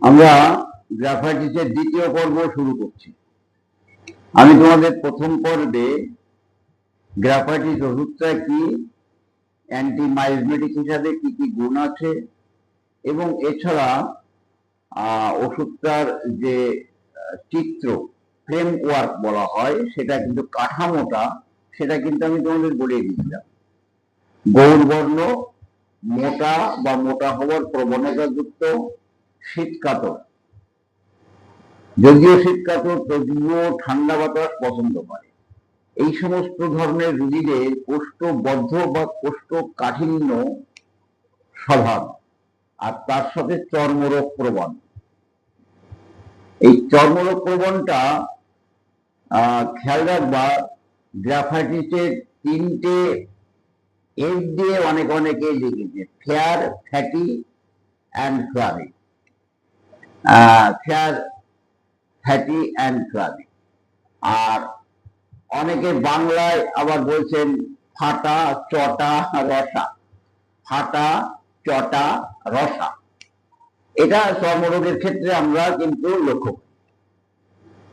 আমরা গ্রাফাইটিসের দ্বিতীয় পর্ব শুরু করছি। আমি তোমাদের প্রথম পর্বে গ্রাফাইটিস ওষুধটা কি, অ্যান্টিমাইজমেটিক হিসাবে কি কি গুণ আছে, এবং এছাড়া ওষুধটার যে চিত্র ফ্রেমওয়ার্ক বলা হয়, সেটা কিন্তু কাঠামোটা, সেটা কিন্তু আমি তোমাদের বলে দিয়েছিলাম। গৌরবর্ণ, মোটা বা মোটা হওয়ার প্রবণতাযুক্ত, শীতকাতর, যদিও শীতকাতর তবুও ঠান্ডা বাতাস পছন্দ করে। এই সমস্ত ধরনের রোগীদের কোষ্ঠবদ্ধ বা কোষ্ঠকাঠিন্য স্বভাব, আর তার সাথে চর্মরোগ প্রবণ। এই চর্মরোগ প্রবণটা খেয়াল রাখবা। গ্রাফাইটিসের তিনটে এফ দিয়ে অনেকে লিখেছে: fair, fatty and flabby. Fair, fatty and flabby. আর অনেকে বাংলায় আবার বলছেন ফাটা, চটা, রসা। ফাটা, চটা, রসা। এটা চর্মরোগের ক্ষেত্রে আমরা কিন্তু লক্ষ্য করি।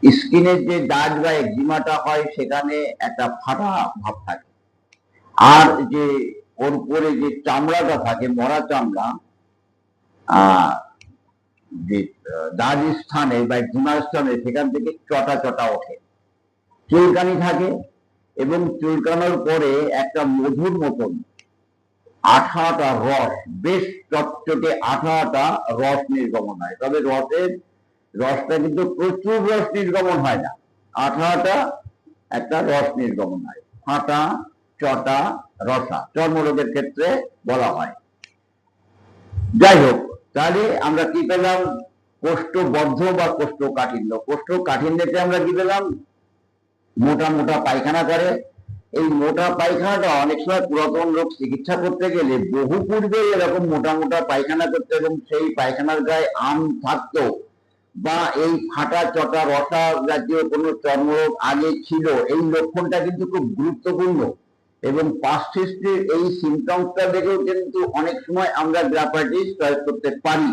স্কিনের যে দাগ বা একজিমাটা হয়, সেখানে একটা ফাটা ভাব থাকে। আর যে ওর উপরে যে চামড়াটা থাকে, মরা চামড়া, যে দাগ স্থানে বা একজিমার স্থানে, সেখান থেকে চটা চটা ওঠে। চুলকানি থাকে, এবং চুলকানোর পরে একটা মধুর মতন আঠাটা রস, বেশ চটচটে আঠাটা রস নির্গমন হয়। তবে রসটা কিন্তু প্রচুর রস নির্গমন হয় না, আঠাটা একটা রস নির্গমন হয়। ফাটা, চটা, রসা চর্মরোগের ক্ষেত্রে বলা হয়। যাই হোক, তাহলে আমরা কি পেলাম? কোষ্ঠবদ্ধ বা কোষ্ঠকাঠিন্য। কোষ্ঠকাঠিন্যতে আমরা কি পেলাম? মোটা মোটা পায়খানা করে। এই মোটা পায়খানাটা অনেক সময় পুরাতন রোগ চিকিৎসা করতে গেলে বহু পূর্বে এরকম মোটা মোটা পায়খানা করতে, এবং সেই পায়খানার গায়ে আম থাকতো, বা এই ফাটা, চটা, রসা জাতীয় কোনো চর্মরোগ আগে ছিল, এই লক্ষণটা কিন্তু খুব গুরুত্বপূর্ণ। এবং পাস্ট হিস্ট্রির এই সিমটমসটা দেখেও কিন্তু অনেক সময় আমরা গ্রাফাইটিস চয়েস করতে পারি।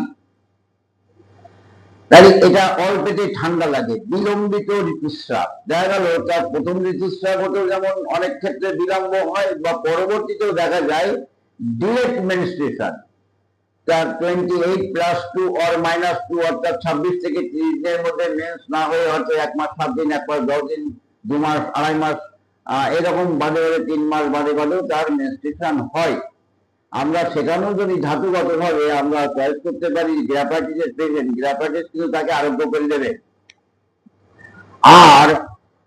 তাই এটা অল্পেতে ঠান্ডা লাগে, বিলম্বিত ঋতুস্রাব। দেখা গেল তার প্রথম ঋতুস্রাব হতেও যেমন অনেক ক্ষেত্রে বিলম্ব হয়, বা পরবর্তীতেও দেখা যায় ডিরেক্ট মেনস্ট্রুয়েশন। তার 28+2 or -2, অর্থাৎ 26 থেকে 30 দিনের মধ্যে মেন্স না হয়ে হয়তো 1 মাস 7 দিন, 1 মাস 10 দিন, 2 মাস, 2.5 মাস, এরকম বাদে 3 মাস বাদেও তার মেনস্ট্রুয়েশন হয়। আমরা সেখানেও যদি ধাতুগত ভাবে আমরা চয়েস করতে পারি গ্রাফাইটিসের পেশেন্ট, গ্রাফাইটিস কিন্তু তাকে আরোগ্য করে দেবে। আর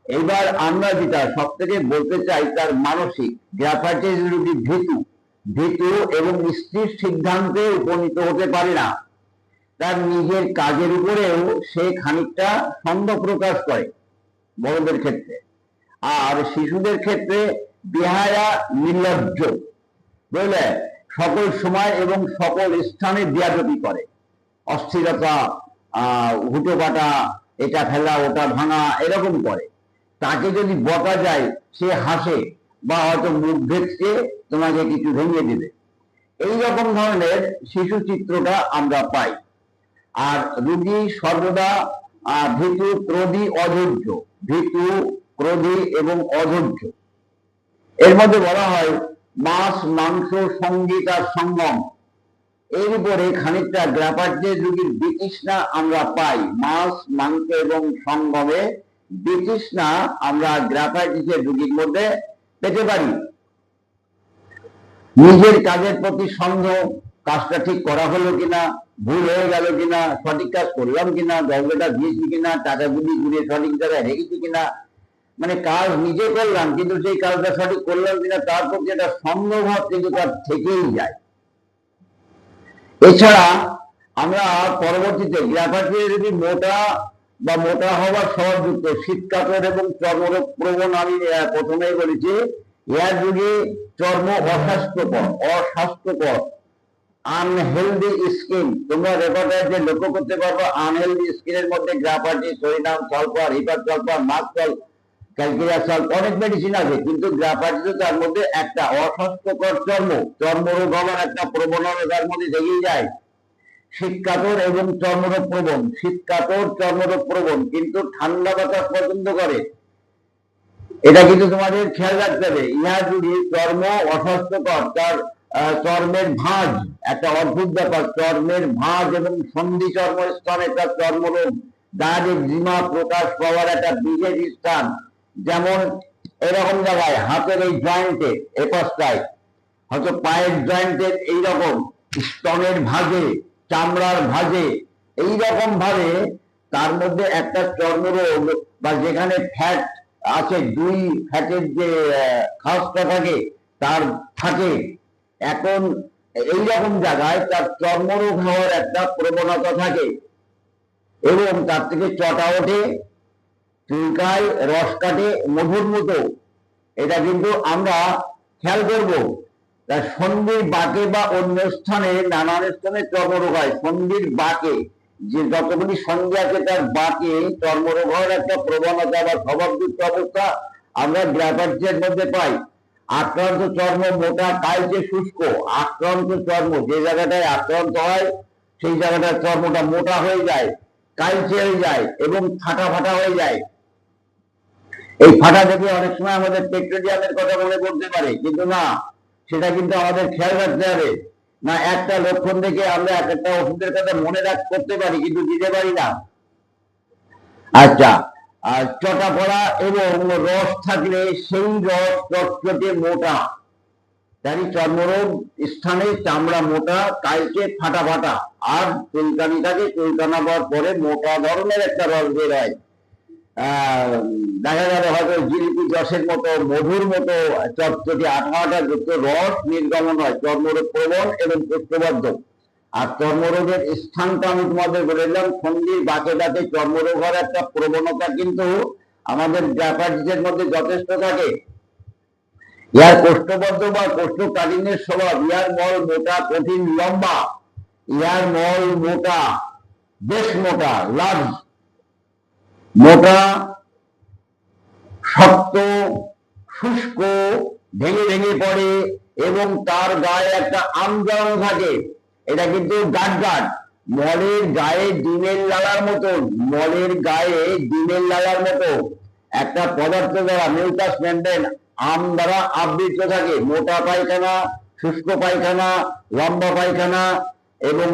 এবার আমরা যেটা সব থেকে বলতে চাই, তার মানসিক গ্রাফাইটিস রোগী ভীতু এবং স্থির সিদ্ধান্তে উপনীত হতে পারে না। তার নিজের কাজের উপরেও সে খানিকটা সন্দেহ প্রকাশ করে বড়দের ক্ষেত্রে। আর শিশুদের ক্ষেত্রে বেহায়া, নির্লজ্জ, বুঝলে, সকল সময় এবং সকল স্থানে বেয়াদবি করে, অস্থিরতা, হুটোপাটা, এটা ফেলা ওটা ভাঙা, এরকম করে। তাকে যদি বকা যায়, সে হাসে, বা হয়তো মুখ ভেঙে তোমাকে কিছু ভেঙে দিবে। এইরকম ধরনের শিশু চিত্রটা আমরা পাই। আর রোগী সর্বদা ভীতু, ক্রোধী, অধৈর্য। ভীতু, ক্রোধী এবং অধৈর্য। এর মধ্যে বলা হয় মাছ, মাংস, সঙ্গীত আর সঙ্গম। এর উপরে খানিকটা গ্রাফাইটিস রোগীর বিতৃষ্ণা আমরা পাই। মাছ, মাংস এবং সঙ্গমে বিতৃষ্ণা আমরা গ্রাফাইটিসের রোগীর মধ্যে পেতে পারি। নিজের কাজের প্রতি সন্দেহ, কাজটা ঠিক করা হলো কিনা, ভুল হয়ে গেল কিনা, সঠিক কাজ করলাম কিনা, দরজাটা দিয়েছি কিনা, টাকাগুলি ঘুরে সঠিক জায়গায় রেখেছি কিনা, মানে কাজ নিজে করলাম কিন্তু সেই কাজটা সঠিক করলাম কিনা, তার প্রতি একটা সন্দেহ ভাব কিন্তু তার থেকেই যায়। এছাড়া আমরা পরবর্তীতে গ্রাফাইটিস যদি মোটা বা মোটা হওয়ার স্বভাবযুক্ত, শীতকাতর এবং চর্মরোগ প্রবণ, আমি প্রথমেই বলেছি, এর রোগী চর্ম অস্বাস্থ্যকর, আনহেলদি স্কিন। তোমরা রেকর্ডার যে লক্ষ্য করতে পারবো, আনহেলদি স্কিনের মধ্যে graphites, sodium sulphur, hepar sulphur, মাস্কল, ক্যালকেরিয়া সালফ, অনেক মেডিসিন আছে, কিন্তু গ্রাফাইটিস তার মধ্যে একটা অস্বাস্থ্যকর চর্মরোগ হওয়ার একটা প্রবণতা তার মধ্যে থেকেই যায়। শীতকাতর এবং চর্মরোগ প্রবণ, শীতকাতর চর্মরোগ প্রবণ, কিন্তু ঠান্ডা বাতাস পছন্দ করে। এটা কিন্তু তোমাদের খেয়াল রাখতে হবে। ইহা যদি চর্ম অস্বাস্থ্যকর, তার চর্মের ভাঁজ, একটা অদ্ভুত ব্যাপার, চর্মের ভাঁজ এবং সন্ধি চর্ম স্তনে তার চর্মরোগ, দাগ জিমা প্রকাশ পাওয়ার একটা বিশেষ স্থান, যেমন এরকম জায়গায় হাতের এই জয়েন্টে, এপাশটায়, হয়তো পায়ের জয়েন্টের এইরকম স্তনের ভাঁজে, চামড়ার ভাঁজে, এইরকম ভাবে তার মধ্যে একটা চর্মরোগ, বা যেখানে ফ্যাট আছে, দুই ফ্যাটের যে খাসটা থাকে তার থাকে, এখন এইরকম জায়গায় তার চর্মরোগ হওয়ার একটা প্রবণতা থাকে, এবং তার থেকে চটা ওঠে, চুলকায়, রস কাটে মধুর মতো। এটা কিন্তু আমরা খেয়াল করব। সন্ধির বাঁকে বা অন্য স্থানে, নানান স্থানে চর্মরোগ হয়। সন্ধির বাঁকে, যে যতগুলি সন্ধি আছে তার বাঁকে চর্মরোগ হওয়ার একটা প্রবণতা বা স্বভাবযুক্ত অবস্থা আমরা গ্রাফাইটের মধ্যে পাই। আক্রান্ত চর্ম মোটা, কালচে, শুষ্ক। আক্রান্ত চর্ম, যে জায়গাটায় আক্রান্ত হয় সেই জায়গাটার চর্মটা মোটা হয়ে যায়, কালচে হয়ে যায় এবং ফাটা ফাটা হয়ে যায়। এই ফাটা দেখে অনেক সময় আমাদের পেট্রোলিয়ামের কথা মনে করতে পারে, কিন্তু না, সেটা কিন্তু আমাদের খেয়াল রাখতে হবে। না, একটা লক্ষণ দেখে আমরা একটা ওষুধের কথা মনে করতে পারি, কিন্তু দিতে পারি না। আচ্ছা, আর চটা পড়া এবং রস থাকলে সেই রস চটচটে মোটা, তারই চর্মরোগ স্থানে চামড়া মোটা, কালচে, ফাটা ফাটা, আর চুলকানি থাকে, চুলকানা হওয়ার পরে মোটা ধরনের একটা রস বের হয়। দেখা গেল হয়তো জিলিপি রসের মতো, মধুর মতো চটচটে আঠা আঠা যুক্ত রস নির্গমন হয়, চর্মরোগ প্রবণ এবং কোষ্ঠবদ্ধ। আর চর্মরোগের স্থানটা আমি তোমাদের বলে দিলাম, সন্ধির বাঁকে বাঁকে চর্মরোগ হওয়ার একটা প্রবণতা কিন্তু আমাদের গ্রাফাইটিসের মধ্যে যথেষ্ট থাকে। ইহার কোষ্ঠবদ্ধ বা কোষ্ঠকাঠিন্যের স্বভাব। ইহার মল মোটা, কঠিন, লম্বা। ইহার মল মোটা, বেশ মোটা, লার্জ, মোটা, শক্ত, শুষ্ক, ভেঙে ভেঙে পড়ে, এবং তার গায়ে একটা আমজান থাকে। এটা কিন্তু গাঢ় গাঢ়, মলের গায়ে ডিমের লালার মতন, মলের গায়ে ডিমের লালার মতো একটা পদার্থ দ্বারা, মিউকাস মেমব্রেন, আম দ্বারা আবৃত থাকে। মোটা পায়খানা, শুষ্ক পায়খানা, লম্বা পায়খানা এবং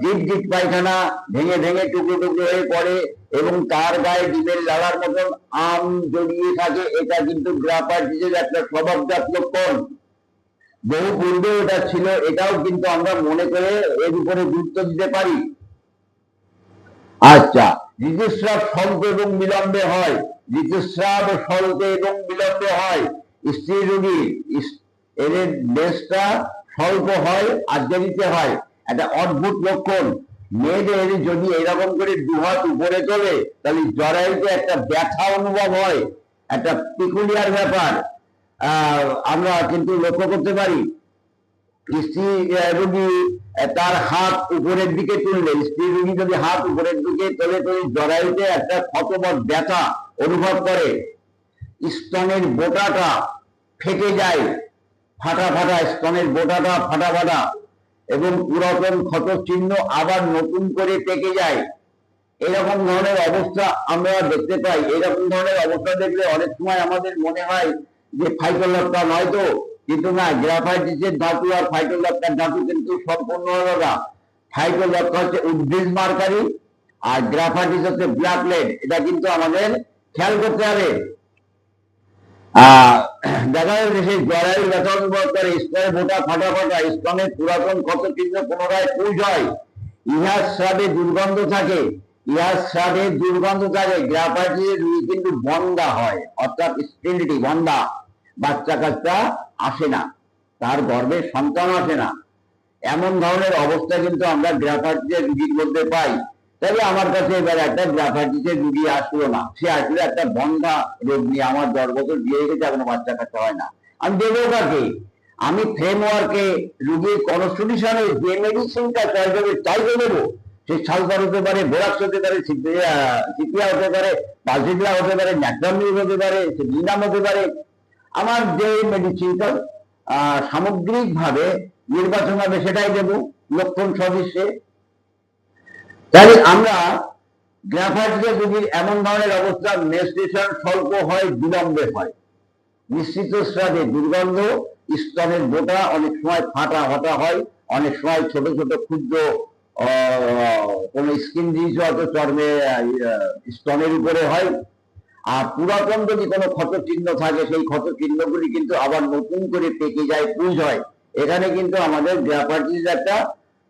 গিট গিট পায়খানা, ভেঙে ভেঙে টুকরো টুকরো হয়ে পড়ে, এবং তার গায়ে ডিমের লালার মতন আম জড়িয়ে থাকে। এটা কিন্তু গ্রাফাইটিসের একটা স্বভাবজাত লক্ষণ। বহু পূর্বে এটা ছিল, এটাও কিন্তু আমরা মনে করে এর উপরে গুরুত্ব দিতে পারি। আচ্ছা, ঋতুস্রাব স্বল্প এবং বিলম্বে হয়। ঋতুস্রাব স্বল্প এবং বিলম্বে হয়। স্ত্রী রোগী এদের বেশটা স্বল্প হয় আর দেরিতে হয়। একটা অদ্ভুত লক্ষণ। মেয়েদের যদি এরকম করে দুহাত উপরে চলে, তাহলে জরায়ুতে একটা ব্যথা অনুভব হয়, একটা পিকুলিয়ার ব্যাপার আমরা কিন্তু লক্ষ্য করতে পারি। স্ত্রী রোগী তার হাত উপরের দিকে তুললে, স্ত্রী রোগী যদি হাত উপরের দিকে তোলে, তো জরায়ুতে একটা ক্ষতবৎ ব্যথা অনুভব করে। স্তনের বোটাটা ফেটে যায়, ফাটা ফাটা, স্তনের বোটাটা ফাটা ফাটা, এবং পুরাতন ক্ষত চিহ্ন আবার নতুন করে পেকে যায়। এরকম ধরনের অবস্থা আমরা দেখতে পাই। এরকম ধরনের অবস্থা দেখলে অনেক সময় আমাদের মনে হয় যে ফাইটোল্যাপ্টা নয়তো, কিন্তু না, গ্রাফাইটিসের ধাতু আর ফাইটোল্যাপ্টার ধাতু কিন্তু সম্পূর্ণ আলাদা। ফাইটোল্যাপ্টা হচ্ছে উদ্ভিদ মার্কারি, আর গ্রাফাইটিস হচ্ছে ব্ল্যাক লেড। এটা কিন্তু আমাদের খেয়াল করতে হবে। দেখা যাচ্ছে সেই জরায়ু ব্যথা অনুভব করে, স্তনে বোটা ফাটা ফাটা, স্তনের পুরাতন ক্ষত চিহ্ন পুনরায় পুঁজ হয়। ইহার স্রাবে দুর্গন্ধ থাকে, ইহার স্রাবে দুর্গন্ধ থাকে। গ্রাফাইটিসের রোগী কিন্তু বন্ধা হয়, অর্থাৎ স্টেরিলিটি, বন্ধা, বাচ্চা কাচ্চা আসে না, তার গর্ভে সন্তান আসে না। এমন ধরনের অবস্থা কিন্তু আমরা গ্রাফাইটিসের রোগীর মধ্যে পাই। তবে আমার কাছে এবার একটা গ্রাফাইটিসের রোগী আসলো না, সে আসলে একটা বন্ধা রোগ নিয়ে, আমার 10 বছর বিয়ে গেছে, এখনো বাচ্চা কাচ্চা হয় না। আমি দেবো কাকে? আমি ফ্রেমওয়ার্কে রোগীর কনস্টিটিউশনে যে মেডিসিনটা চয়েস হবে তাই দেবো। সে সালফার হতে পারে, বোরাক্স হতে পারে, সিপিয়া হতে পারে, পালসিডা হতে পারে, ন্যাট্রামিউর হতে পারে, নিনাম হতে পারে। আমার যে মেডিসিনটা সামগ্রিক ভাবে নির্বাচন হবে সেটাই দেবো, লক্ষণ সদৃশ্যে। তাহলে আমরা গ্রাফাইটিসের রোগীর এমন ধরনের অবস্থা, মেনস্ট্রুয়েশন স্বল্প হয়, বিলম্বে হয়, নিশ্চিত স্রাবে দুর্গন্ধ, স্তনের গোটা, অনেক সময় ফাটা হতা হয়, অনেক সময় ছোট ছোট ক্ষুদ্র কোন স্কিন ডিজিজ হয়তো চর্মে স্তনের উপরে হয়। আর পুরাতন যদি কোনো ক্ষত চিহ্ন থাকে, সেই ক্ষত চিহ্নগুলি কিন্তু আবার নতুন করে পেকে যায়, পুঁজ হয়। এখানে কিন্তু আমাদের গ্রাফাইটিস একটা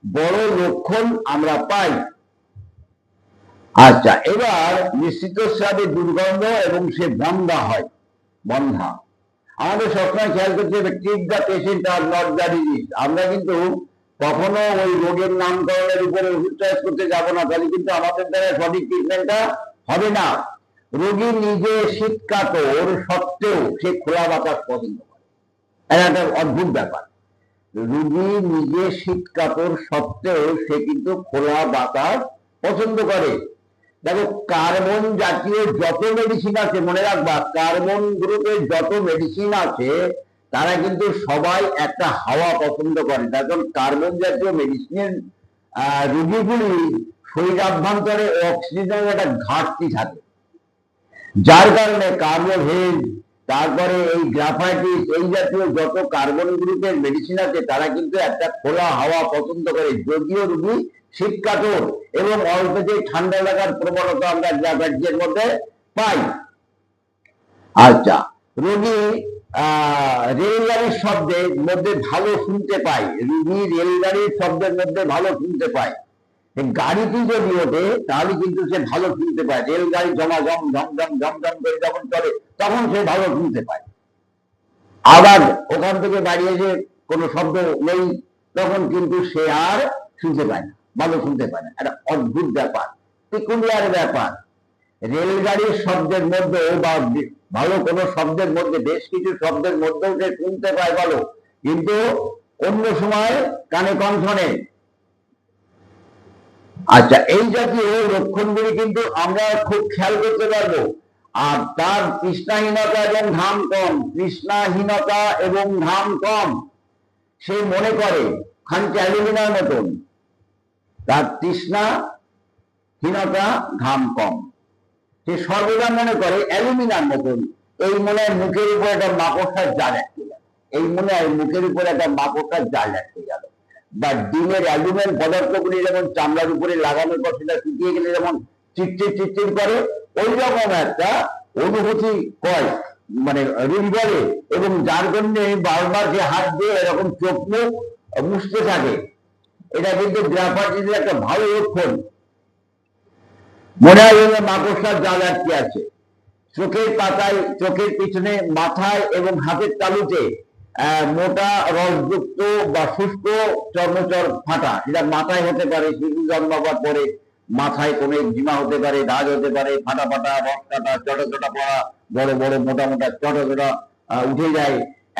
বড় লক্ষণ আমরা পাই। আচ্ছা, এবার নিশ্চিত স্রাবে দুর্গন্ধ এবং সে বন্ধা হয়, বন্ধা। আমাদের সবসময় খেয়াল করতে হবে, treat the patient are not the disease. আমরা কিন্তু কখনো ওই রোগের নামকরণের উপরে ওষুধ চয়েস করতে যাব না, তাহলে কিন্তু আমাদের দ্বারা সঠিক ট্রিটমেন্টটা হবে না। রোগী নিজে শীতকাতর সত্ত্বেও সে খোলা বাতাস পছন্দ করে, এটা একটা অদ্ভুত ব্যাপার। রোগী নিজে শীতকাতর সত্ত্বেও সে কিন্তু খোলা বাতাস পছন্দ করে। দেখো, কার্বন জাতীয় যত মেডিসিন আছে, মনে রাখবা, কার্বন গ্রুপের যত মেডিসিন আছে তারা কিন্তু সবাই একটা হাওয়া পছন্দ করে। কারণ কার্বন জাতীয় মেডিসিনের রোগীগুলি শরীরাভ্যন্তরে অক্সিজেনের একটা ঘাটতি থাকে, যার কারণে কার্বোভেজ, তারপরে এই গ্রাফাইটিস, এই জাতীয় যত কার্বন গ্রুপের মেডিসিন আছে তারা কিন্তু একটা খোলা হাওয়া পছন্দ করে, যদিও রোগী শীতকাতর এবং অল্পতেই ঠান্ডা লাগার প্রবণতা আমরা গ্রাফাইটিসের মধ্যে পাই। আচ্ছা, রোগী রেলগাড়ির শব্দের মধ্যে ভালো শুনতে পায়, রোগী রেলগাড়ির শব্দের মধ্যে ভালো শুনতে পায়। গাড়িটি যদি ওঠে তাহলে কিন্তু সে ভালো শুনতে পায়, রেলগাড়ি ঝমাঝম ঝমঝম ঝমঝম করে যখন চলে তখন সে ভালো শুনতে পায়। আবার ওখান থেকে বাড়ি এসে কোনো শব্দ নেই, তখন কিন্তু সে আর শুনতে পায় না, ভালো শুনতে পায় না। একটা অদ্ভুত ব্যাপার, পেকুলিয়ার ব্যাপার। রেলগাড়ির শব্দের মধ্যেও বা ভালো কোনো শব্দের মধ্যে, বেশ কিছু শব্দের মধ্যেও সে শুনতে পায় ভালো, কিন্তু অন্য সময় কানে কম শোনে। আচ্ছা, এই জাতীয় লক্ষণগুলি কিন্তু আমরা খুব খেয়াল করতে পারবো। আর তার তৃষ্ণাহীনতা এবং ঘাম কম, তৃষ্ণাহীনতা এবং ঘাম কম, সে মনে করে খানিকটা অ্যালুমিনার মতন, তার তৃষ্ণাহীনতা ঘাম কম, সে সর্বদা মনে করে অ্যালুমিনার মতন। এই মনে হয় মুখের উপর একটা মাকড়সার জাল আটকে গেল, এই মনে হয় মুখের উপর একটা মাকড়সার জাল আটকে গেল। বা ডিমের অ্যালুমিনিয়াম পদার্থগুলি যেমন চামড়ার উপরে লাগানোর পর সেটা শুকিয়ে গেলে যেমন চিটচিট চিটচিট করে, ওই রকম একটা অনুভূতি হয়, মানে রোগী বলে, এবং যার জন্য বারবার যে হাত দিয়ে এরকম চোখ মুখ মুছতে থাকে। এটা কিন্তু গ্রাফাইটিসের একটা ভালো লক্ষণ। মনে হয় মাকড়সার জাল আটকে আছে। চোখের পাতায়, চোখের পিছনে, মাথায় এবং হাতের তালুতে মোটা রসযুক্ত বা শুষ্ক চর্মচর ফাটা, সেটা মাথায় হতে পারে, শিশু জন্মাবার পরে মাথায় কোনো একজিমা হতে পারে, দাগ হতে পারে, ফাটা ফাটা, রস কাটা, চটা চটা পড়া, বড় বড় মোটা মোটা চটা চটা উঠে যায়।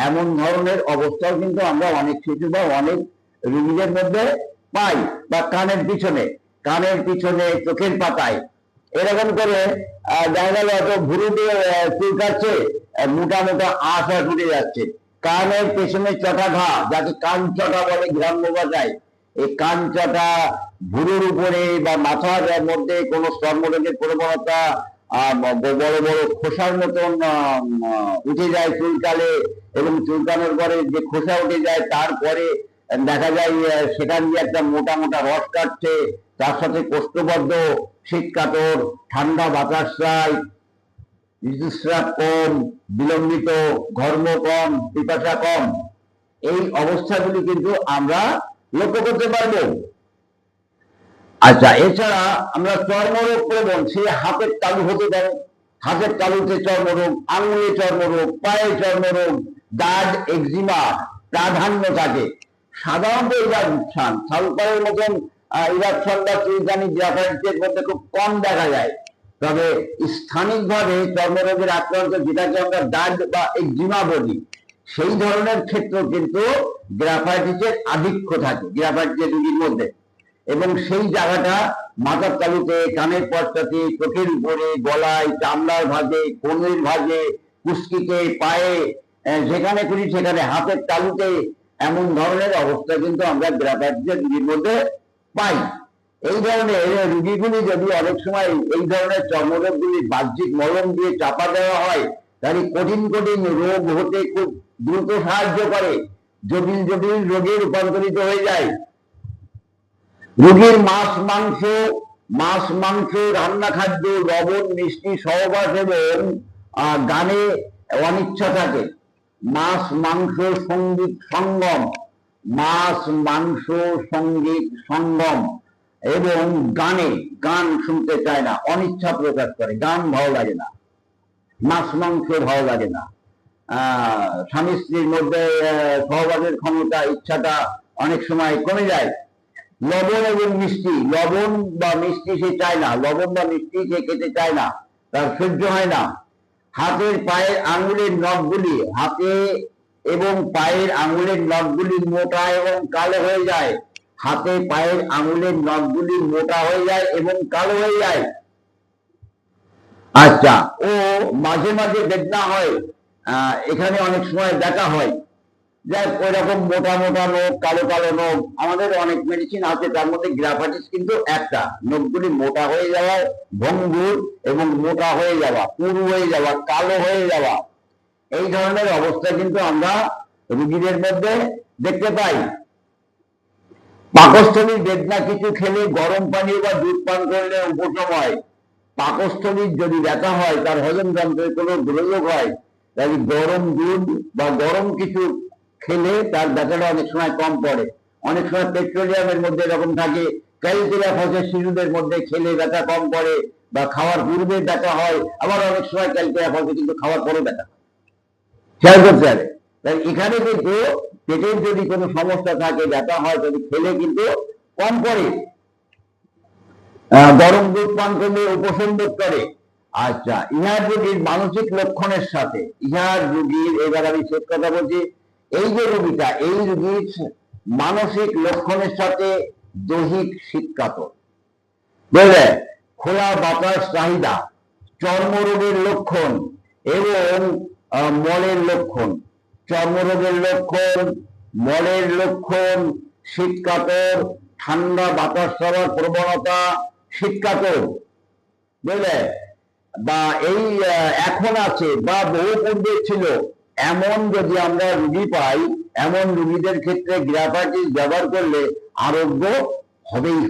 এমন ধরনের অবস্থাও কিন্তু আমরা অনেক শিশু বা অনেক রোগীদের মধ্যে পাই। বা কানের পিছনে, চোখের পাতায় এরকম করে দেখা গেল এত ভুরু দিয়ে চুলকাচ্ছে, মোটা মোটা আঁশ উঠে যাচ্ছে। কানের পেছনে চটা ঘা, যাকে কান চটা বলে গ্রাম্য ভাষায়, এই কান চটা, ভুরুর উপরে বা মাথার মধ্যে কোনো চর্মরোগের প্রবণতা, বড় বড় খোসার মতন উঠে যায় চুলকালে, এবং চুলকানোর পরে যে খোসা উঠে যায় তারপরে দেখা যায় সেখান দিয়ে একটা মোটা মোটা রস কাটছে, তার সাথে কোষ্ঠবদ্ধ, শীতকাতর, ঠান্ডা বাতাশ্রায়, ঋতুস্রাব কম, বিলম্বিত, ঘর্ম কম, পিপাসা কম, এই অবস্থাগুলি কিন্তু আমরা লক্ষ্য করতে পারবো। আচ্ছা, এছাড়া আমরা চর্মরোগ প্রবণ, সে হাতের তালু হতে পারে, হাতের তালুতে চর্মরোগ, আঙুলে চর্মরোগ, পায়ে চর্মরোগ, দাগ, একজিমা প্রাধান্য থাকে। সাধারণত ইরাকশন, সালফারের মতন ইরাকশন বা চুলকানি গ্রাফাইটিসের মধ্যে খুব কম দেখা যায়। তবে স্থানিকভাবে চর্মরোগের আক্রান্ত, যেটাকে আমরা দাগ বা একজিমা বলি, সেই ধরনের ক্ষেত্র কিন্তু গ্রাফাইটিসের আধিক্য থাকে গ্রাফাইটিসের রোগীর মধ্যে। এবং সেই জায়গাটা মাথার তালুতে, কানের পশ্চাতে, চোখের উপরে, গলায়, চামড়ার ভাঁজে, কোণের ভাঁজে, কুস্কিতে, পায়ে, যেখানে খুঁজি সেখানে, হাতের তালুতে, এমন ধরনের অবস্থা কিন্তু আমরা গ্রাফাইটিসের রোগীর মধ্যে পাই। এই ধরনের রোগীগুলি যদি অনেক সময় এই ধরনের চর্মরোগগুলি বাহ্যিক মলম দিয়ে চাপা দেওয়া হয়, তাহলে কঠিন কঠিন রোগ হতে খুব দ্রুত সাহায্য করে, জটিল জটিল রোগে রূপান্তরিত হয়ে যায়। রোগীর মাছ মাংস রান্না খাদ্য লবণ মিষ্টি সহবাস এবং গানে অনিচ্ছা থাকে। মাছ মাংস সঙ্গীত সঙ্গম, মাছ মাংস সঙ্গীত সঙ্গম এবং গান শুনতে চায় না, অনিচ্ছা প্রকাশ করে, গান ভালো লাগে না, মাছ মাংস ভালো লাগে না। স্বামী স্ত্রীর মধ্যে সহবাসের ক্ষমতা ইচ্ছাটা অনেক সময় কমে যায়। লবণ এবং মিষ্টি, লবণ বা মিষ্টি সে চায় না, লবণ বা মিষ্টি সে খেতে চায় না, তার সহ্য হয় না। হাতের পায়ের আঙুলের নখগুলি, হাতে এবং পায়ের আঙুলের নখগুলি মোটা এবং কালো হয়ে যায়। হাতে পায়ের আঙুলের নখগুলি মোটা হয়ে যায় এবং কালো হয়ে যায়। আচ্ছা, ও মাঝে মাঝে বেদনা হয়, এখানে অনেক সময় দেখা হয়, যাই ওই রকম মোটা মোটা নখ, কালো কালো নখ। আমাদের অনেক মেডিসিন আছে, তার মধ্যে গ্রাফাইটিস কিন্তু একটা, নখগুলি মোটা হয়ে যাওয়া, ভঙ্গুর এবং মোটা হয়ে যাওয়া, পুরু হয়ে যাওয়া, কালো হয়ে যাওয়া, এই ধরনের অবস্থা কিন্তু আমরা রোগীদের মধ্যে দেখতে পাই। পাকস্থলীর বেদনা, কিছু খেলে গরম পানি বা দুধ পান করলে উপশম হয়। পাকস্থলীর যদি ব্যথা হয়, তার হজম যন্ত্রের কোনো দুর্যোগ হয়, তাহলে গরম দুধ বা গরম কিছু খেলে তার ব্যথাটা অনেক সময় কম পড়ে। অনেক সময় পেট্রোলিয়ামের মধ্যে এরকম থাকে, ক্যালকেরিয়া ফসের শিশুদের মধ্যে খেলে ব্যথা কম পড়ে বা খাওয়ার পূর্বে ব্যথা হয়, আবার অনেক সময় ক্যালকেরিয়া ফসে কিন্তু খাওয়ার পরে ব্যথা খেয়াল করতে হবে। তাই এখানে কিন্তু পেটের যদি কোনো সমস্যা থাকে, ব্যথা হয়, যদি খেলে কিন্তু কম পড়ে। গরম দুধ পান করলে উপশম বোধ করে। আচ্ছা, ইহার রোগীর মানসিক লক্ষণের সাথে, ইহার রোগীর, এবার আমি শেষ কথা বলছি, এই যে রোগীটা, এই রোগীর মানসিক লক্ষণের সাথে দৈহিক শীতকাতর, বুঝলে, খোলা বাতাস চাহিদা, চর্মরোগের লক্ষণ এবং মলের লক্ষণ। চর্মরোগের লক্ষণ, মলের লক্ষণ, শীতকাতর, ঠান্ডা বাতাস ছাড়ার প্রবণতা, শীতকাতর, বুঝলে, বা এই এখন আছে বা বহু পূর্বে ছিল, এমন যদি আমরা রোগী পাই, এমন রোগীদের ক্ষেত্রে গ্রাফাইটিস ব্যবহার করলে আরোগ্য হবেই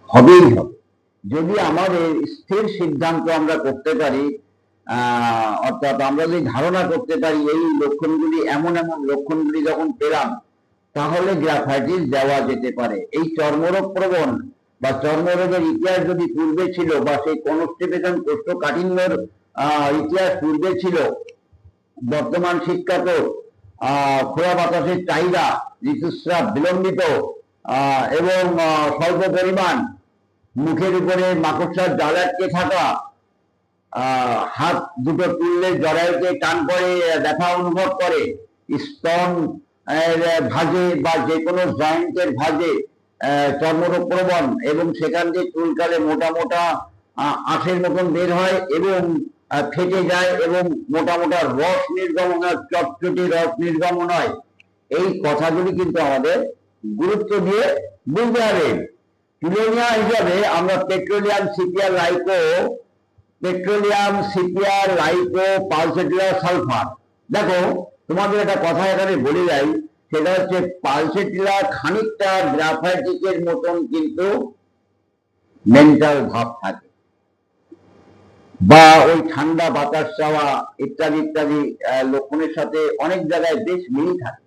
হবে। যদি আমাদের স্থির সিদ্ধান্ত আমরা করতে পারি, অর্থাৎ আমরা যদি ধারণা করতে পারি এই লক্ষণগুলি, এমন এমন লক্ষণগুলি যখন পেলাম, তাহলে গ্রাফাইটিস দেওয়া যেতে পারে। এই চর্মরোগ প্রবণ বা চর্মরোগের ইতিহাস যদি পূর্বে ছিল, বা সেই কনস্টিপেশন কোষ্ঠকাঠিন্যের ইতিহাস পূর্বে ছিল, বর্তমান শীতকাতর, খোলা বাতাসের চাহিদা, ঋতুস্রাব বিলম্বিত এবং স্বল্প পরিমাণ, মুখের উপরে মাকড়সার জাল আটকে থাকা, হাত দুটো তুললে জরায়ুতে টান পড়ে, ব্যথা অনুভব করে, স্তন ভাঁজে বা যে কোনো জয়েন্টের ভাঁজে চর্মরোগ প্রবণ, এবং সেখান থেকে চুলকালে মোটা মোটা আঁশের মতন বের হয় এবং ফেটে যায় এবং মোটা মোটা রস নির্গমন হয়, চটচটি রস নির্গমন হয়। এই কথাগুলি কিন্তু আমাদের গুরুত্ব দিয়ে বুঝতে হবে। তুলনীয় হিসাবে আমরা পেট্রোলিয়াম সিপিয়ার লাইকো পালসেটিলার সালফার। দেখো, তোমাদের একটা কথা এখানে বলে যাই, সেটা হচ্ছে পালসেটিলা খানিকটা গ্রাফাইটিসের মতন কিন্তু মেন্টাল ভাব থাকে, বা ওই ঠান্ডা বাতাস চাওয়া ইত্যাদি ইত্যাদি লক্ষণের সাথে অনেক জায়গায় বেশ মিল থাকে।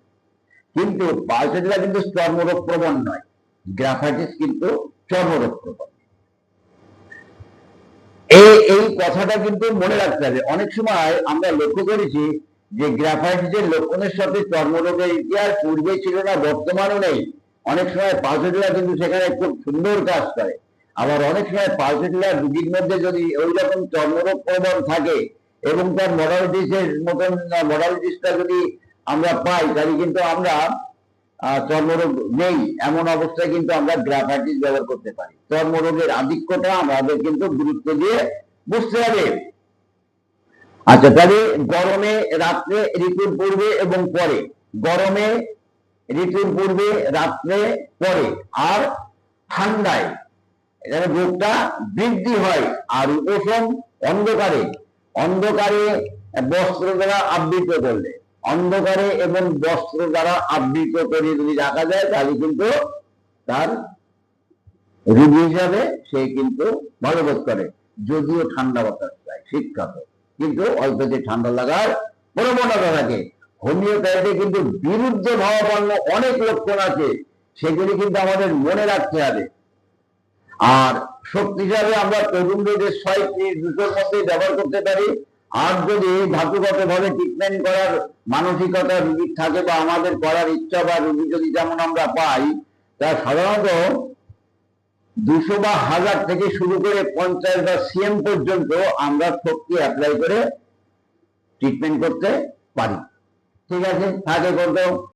কিন্তু পালসেটিলা কিন্তু চর্মরোগ প্রবণ নয়, গ্রাফাইটিস কিন্তু চর্মরোগ প্রবণ। এই কথাটা কিন্তু মনে রাখতে হবে। অনেক সময় আমরা লক্ষ্য করেছি যে গ্রাফাইটিসের লক্ষণের সাথে চর্মরোগের ইতিহাস পূর্বে ছিল না, বর্তমানও নেই। অনেক সময় পালসেটিলা কিন্তু সেখানে খুব সুন্দর কাজ করে। আবার অনেক সময় পালসেটিলা রোগীর মধ্যে যদি ওই রকম চর্মরোগ প্রবণ থাকে এবং তার মডালিটিসটা যদি আমরা পাই, তাহলে কিন্তু আমরা চর্মরোগ নেই এমন অবস্থায় কিন্তু আমরা গ্রাফাইটিস ব্যবহার করতে পারি। চর্মরোগের আধিক্যটা আমাদের কিন্তু গুরুত্ব দিয়ে বুঝতে হবে। আচ্ছা, তাহলে গরমে রাত্রে, ঋতুর পূর্বে এবং পরে, গরমে ঋতুর পূর্বে, রাত্রে, পরে। আর ঠান্ডায় এখানে রোগটা বৃদ্ধি হয়। আর উপশম অন্ধকারে, অন্ধকারে বস্ত্র দ্বারা আবৃত করলে, অন্ধকারে এবং বস্ত্র দ্বারা আবৃত করে যদি রাখা যায় তাহলে কিন্তু তার রোগী হিসাবে সে কিন্তু ভালো বোধ করে, যদিও ঠান্ডা বাতাস পায়, শীতকাল কিন্তু অল্পতে ঠান্ডা লাগার প্রবণতা থাকে। হোমিওপ্যাথি কিন্তু বিরুদ্ধ ভাবাপন্ন অনেক লক্ষণ আছে, সেগুলি কিন্তু আমাদের মনে রাখতে হবে। আর শক্তি হিসাবে আমরা তরুণ রোগের 6-2 মধ্যে ব্যবহার করতে পারি। আর যদি ধাতুগত ভাবে ট্রিটমেন্ট করার মানসিকতা রোগীর থাকে বা আমাদের করার ইচ্ছা বা রোগী যদি যেমন আমরা পাই, তা সাধারণত 200 বা 1000 থেকে শুরু করে 50 বা সিএম পর্যন্ত আমরা শক্তি অ্যাপ্লাই করে ট্রিটমেন্ট করতে পারি। ঠিক আছে, থাকে করতো।